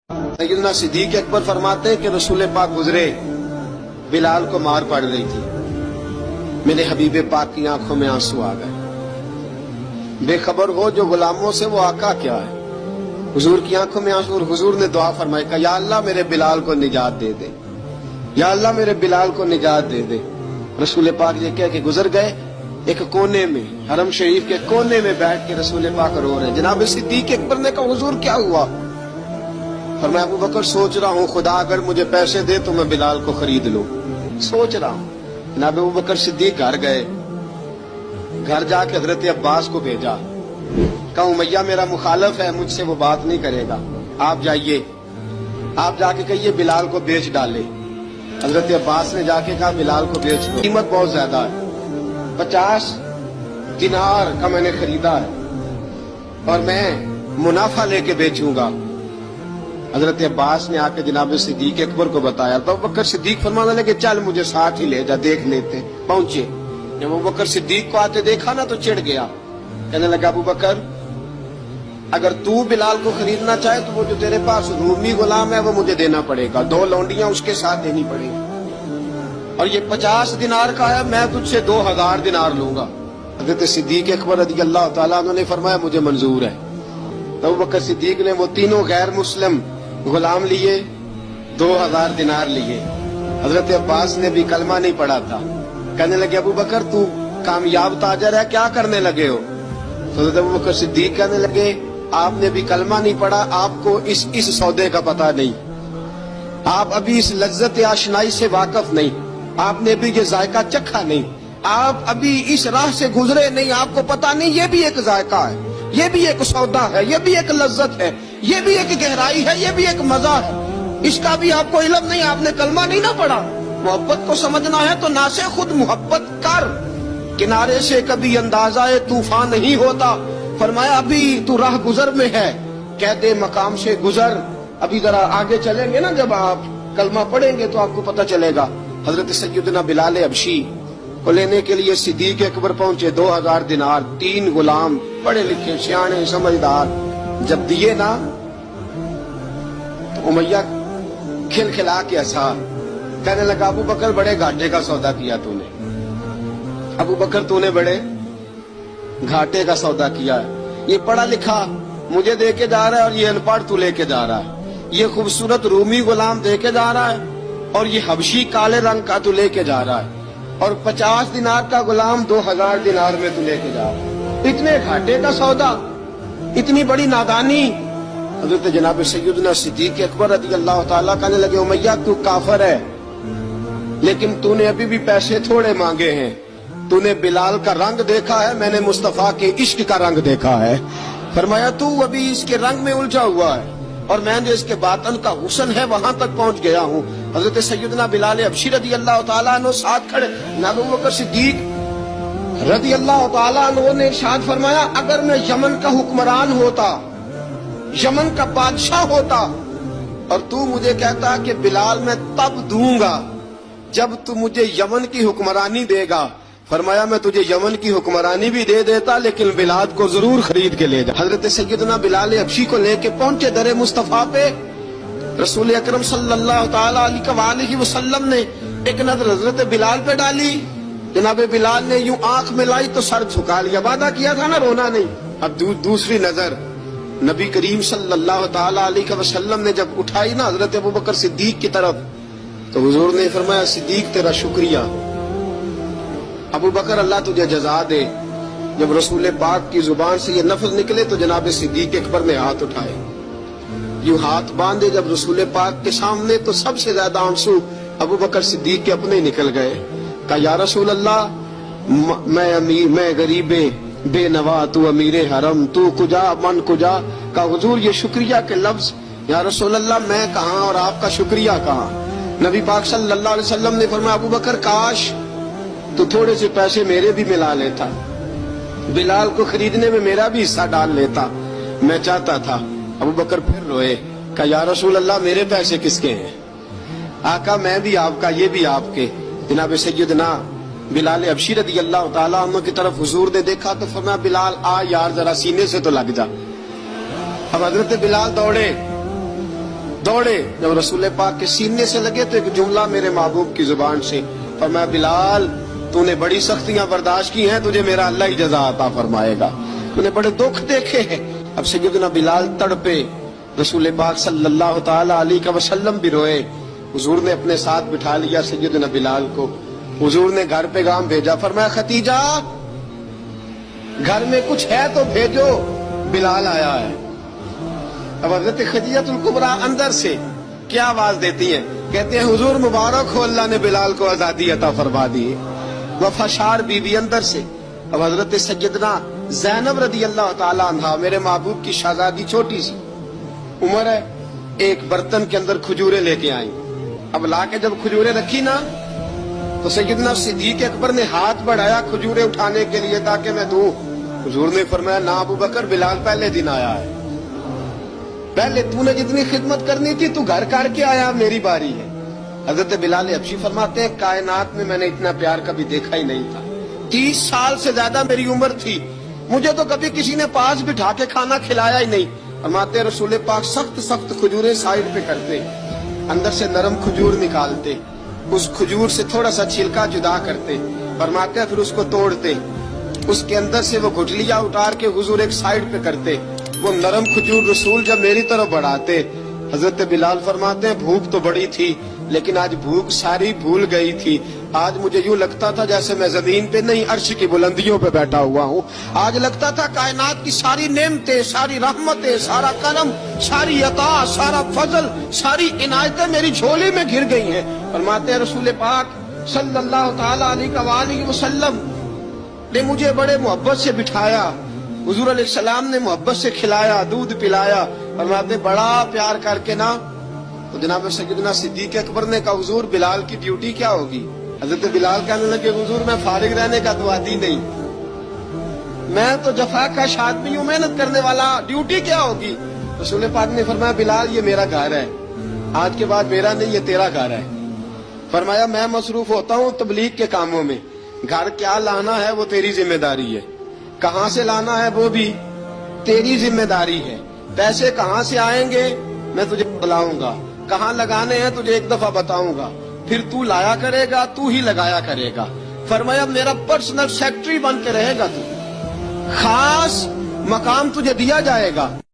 सैयदना सिद्दीक अकबर फरमाते हैं कि रसूल पाक गुजरे, बिलाल को मार पड़ रही थी, मेरे हबीब पाक की आंखों में आंसू आ गए। बेखबर हो जो गुलामों से वो आका क्या है। हुजूर की आंखों में आंसू और हुजूर ने दुआ फरमाई, कहा या अल्लाह मेरे बिलाल को निजात दे दे, या अल्लाह मेरे बिलाल को निजात दे दे। रसूल पाक ये कह के गुजर गए। एक कोने में, हरम शरीफ के कोने में बैठ के रसूल पाक रो रहे हैं। जनाब सिद्दीक अकबर ने कहा हुजूर क्या हुआ? फरमाया अबू बकर सोच रहा हूँ खुदा अगर मुझे पैसे दे तो मैं बिलाल को खरीद लूं, सोच रहा हूँ। जनाब अबू बकर सिद्दीक घर गए, घर जाके हजरत अब्बास को भेजा, कहा उमैया मेरा मुखालिफ है, मुझसे वो बात नहीं करेगा, आप जाइए, आप जाके कहिए बिलाल को बेच डाले। हजरत अब्बास ने जाके कहा बिलाल को बेच दो, कीमत बहुत ज्यादा है, 50 दिनार का मैंने खरीदा है और मैं मुनाफा लेके बेचूंगा। हजरत अब्बास ने आके जनाब सिद्दीक अकबर को बताया तो अबू बकर सिद्दीक फरमाने लगे चल मुझे साथ ही ले जा, देख लेते। पहुंचे, जब अबू बकर सिद्दीक को आते देखा ना तो चिढ़ गया, कहने लगा अबू बकर अगर तू बिलाल को खरीदना चाहे तो वो जो तेरे पास रूमी गुलाम है वो मुझे देना पड़ेगा, 2 लौंडियां उसके साथ देनी पड़ेगी, और ये 50 दिनार का है, मैं तुझसे 2000 दिनार लूंगा। हजरत सिद्दीक अकबर रज़ी अल्लाह तआला अन्हु ने फरमाया मुझे मंजूर है। तो अबू बकर सिद्दीक ने वो तीनों गैर मुस्लिम गुलाम लिए, 2000 दिनार लिए। हजरत अब्बास ने भी कलमा नहीं पढ़ा था, कहने लगे अबू बकर तू कामयाब ताजर है, क्या करने लगे हो? तो हजरत अबू बकर सिद्दीक कहने लगे आपने भी कलमा नहीं पढ़ा, आपको इस सौदे का पता नहीं, आप अभी इस लज्जत आशनाई से वाकिफ नहीं, आपने भी ये जायका चखा नहीं, आप अभी इस राह से गुजरे नहीं, आपको पता नहीं ये भी एक जायका है, ये भी एक सौदा है, ये भी एक लज्जत है, ये भी एक गहराई है, ये भी एक मजा है, इसका भी आपको इल्म नहीं, आपने कलमा नहीं ना पढ़ा। मोहब्बत को समझना है तो ना से खुद मोहब्बत कर, किनारे से कभी अंदाजा तूफान नहीं होता। फरमाया अभी तू राह गुजर में है, कहते मकाम से गुजर, अभी जरा आगे चलेंगे ना, जब आप कलमा पढ़ेंगे तो आपको पता चलेगा। हजरत सैयदना बिलाल हबशी को लेने के लिए सिद्दीक अकबर पहुंचे, 2000 दिनार, 3 गुलाम, पढ़े लिखे सियाने समझदार, जब दिए ना तो उमैया खिलखिला के हंसा, कहने लगा अबू बकर बड़े घाटे का सौदा किया तूने, अबू बकर तूने बड़े घाटे का सौदा किया है, ये पढ़ा लिखा मुझे दे के जा रहा है और ये अनपढ़ तू लेके जा रहा है, ये खूबसूरत रूमी गुलाम दे के जा रहा है और ये हबशी काले रंग का तू लेके जा रहा है, और 50 दिनार का गुलाम 2000 दिनार में तू लेके जा रहा है, इतने घाटे का सौदा, इतनी बड़ी नादानी। हजरत जनाब सैयदना सिद्दीक अकबर रज़ी अल्लाह तआला कहने लगे उमैया तू काफिर है, लेकिन तूने अभी भी पैसे थोड़े मांगे हैं, तूने बिलाल का रंग देखा है, मैंने मुस्तफा के इश्क का रंग देखा है। फरमाया तू अभी इसके रंग में उलझा हुआ है और मैं जो इसके बातन का हुस्न है वहां तक पहुंच गया हूँ। हजरत सैयदना बिलाल हबशी रज़ी अल्लाह तआला अन्हु साथ खड़े, अबू बकर सिद्दीक रज़ी अल्लाह तआला अन्हु ने इरशाद फरमाया अगर मैं यमन का हुक्मरान होता, यमन का बादशाह होता, और तू मुझे कहता कि बिलाल मैं तब दूंगा जब तू मुझे यमन की हुक्मरानी देगा, फरमाया मैं तुझे यमन की हुक्मरानी भी दे देता लेकिन बिलाल को जरूर खरीद के ले जा। हजरत सैयदना बिलाल हबशी को लेके पहुंचे दरे मुस्तफा पे, रसूल अकरम सल्लल्लाहु तआला अलैहि वसल्लम ने एक नजर हजरत बिलाल पे डाली, जनाब बिलाल ने यूं आंख मिलाई तो सर झुका लिया, वादा किया था ना रोना नहीं। अब दूसरी नजर नबी करीम सल्लल्लाहु तआला अलैहि वसल्लम ने जब उठाई ना हजरत अबू बकर सिद्दीक की तरफ, तो हुजूर ने फरमाया सिद्दीक तेरा शुक्रिया, अबू बकर अल्लाह तुझे जजा दे। जब रसूल पाक की जुबान से ये लफ्ज निकले तो जनाब सिद्दीक अकबर ने हाथ उठाए, यूं हाथ बांधे जब रसूल पाक के सामने, तो सबसे ज्यादा आंसू अबू बकर सिद्दीक के अपने निकल गए। कहा या रसूल अल्लाह मैं अमीर, मैं गरीबे बेनवा, तू अमीरे हरम, तू कुजा मन कुजा। का हुजूर ये शुक्रिया के लफ्ज, या रसूल अल्लाह मैं कहाँ और आपका शुक्रिया कहाँ? नबी पाक सल्लल्लाहु अलैहि वसल्लम ने फरमाया अबू बकर काश तो थोड़े से पैसे मेरे भी मिला लेता, बिलाल को खरीदने में मेरा भी हिस्सा डाल लेता, मैं चाहता था। अबू बकर फिर रोए, कहा या रसूल अल्लाह मेरे पैसे किसके हैं? आका मैं भी आपका, ये भी आपके। जनाब सैयदना बिलाल हबशी रज़ी अल्लाह तआला अन्हु की तरफ हुजूर ने देखा तो फरमाया बिलाल आ यार जरा सीने से तो लग जा। अब हजरत बिलाल दौड़े, दौड़े, जब रसूल पाक के सीने से लगे तो एक जुमला मेरे महबूब की जुबान से फरमाया, बिलाल तूने बड़ी सख्तियां बर्दाश्त की हैं, तुझे मेरा अल्लाह ही जज़ा अता फरमाएगा, तूने बड़े दुख देखे हैं। अब सैयदना बिलाल तड़पे, रसूल पाक सल्लल्लाहु ताला अलैहि वसल्लम भी रोए। हुजूर ने अपने साथ बिठा लिया सैयदना बिलाल को, हुजूर ने घर पैगाम भेजा, फरमाया खतीजा घर में कुछ है तो भेजो, बिलाल आया है। अब हज़रत खदीजतुल कुबरा अंदर से क्या आवाज देती हैं, कहते हैं हुजूर मुबारक हो, अल्लाह ने बिलाल को आजादी अता फरमा दी। वफाशार बीबी अंदर से। अब हजरत सैयदना ज़ैनब रदी अल्लाह ताला अन्हा, मेरे महबूब की शहजादी, छोटी सी उम्र है, एक बर्तन के अंदर खजूरें लेके आई। अब लाके जब खजूरें रखी ना तो सैयदना सिद्दीक अकबर ने हाथ बढ़ाया खजूरें उठाने के लिए ताकि मैं दूं। हुजूर ने फरमाया, ना अबू बकर, बिलाल पहले दिन आया है, पहले तूने जितनी खिदमत करनी थी तू घर करके आया, मेरी बारी है। हजरत बिलाल हबशी फरमाते हैं, कायनात में मैंने इतना प्यार कभी देखा ही नहीं था। 30 साल से ज्यादा मेरी उम्र थी, मुझे तो कभी किसी ने पास बिठा के खाना खिलाया ही नहीं। फरमाते रसूल पाक सख्त सख्त खजूरें साइड पे करते, अंदर से नरम खजूर निकालते, उस खजूर से थोड़ा सा छिलका जुदा करते, फरमाते फिर उसको तोड़ते, उसके अंदर से वो गुठलियां उतार के हुजूर एक साइड पे करते, वो नरम खजूर रसूल जब मेरी तरफ बढ़ाते। हजरत बिलाल फरमाते हैं, भूख तो बड़ी थी लेकिन आज भूख सारी भूल गई थी। आज मुझे यूं लगता था जैसे मैं जमीन पे नहीं अर्श की बुलंदियों पे बैठा हुआ हूँ। आज लगता था कायनात की सारी नेमतें, सारी रहमतें, सारा करम, सारी अता, सारा फजल, सारी इनायतें मेरी झोली में घिर गई हैं। फरमाते हैं रसूल पाक सल्लल्लाहु ताला अलैहि वसल्लम ने मुझे बड़े मोहब्बत से बिठाया, हुजूर अलैहिस्सलाम ने मोहब्बत से खिलाया, दूध पिलाया। फरमाते बड़ा प्यार करके ना तो जनाब सैयदना सिद्दीक अकबर ने कहा, हुजूर बिलाल की ड्यूटी क्या होगी? हजरत बिलाल कहने लगे, हुजूर मैं फारिग रहने का तो आदी नहीं, मैं तो जफाकश आदमी हूँ, मेहनत करने वाला, ड्यूटी क्या होगी? रसूल पाक ने फरमाया, बिलाल ये मेरा घर है, आज के बाद मेरा नहीं, ये तेरा घर है। फरमाया मैं मसरूफ होता हूँ तबलीग के कामों में, घर क्या लाना है वो तेरी जिम्मेदारी है, कहाँ से लाना है वो भी तेरी जिम्मेदारी है, पैसे कहाँ से आएंगे मैं तुझे बुलाऊंगा, कहाँ लगाने हैं तुझे एक दफा बताऊंगा, फिर तू लाया करेगा, तू ही लगाया करेगा। फरमाया मेरा पर्सनल सेक्रेटरी बन के रहेगा तू, खास मकाम तुझे दिया जाएगा।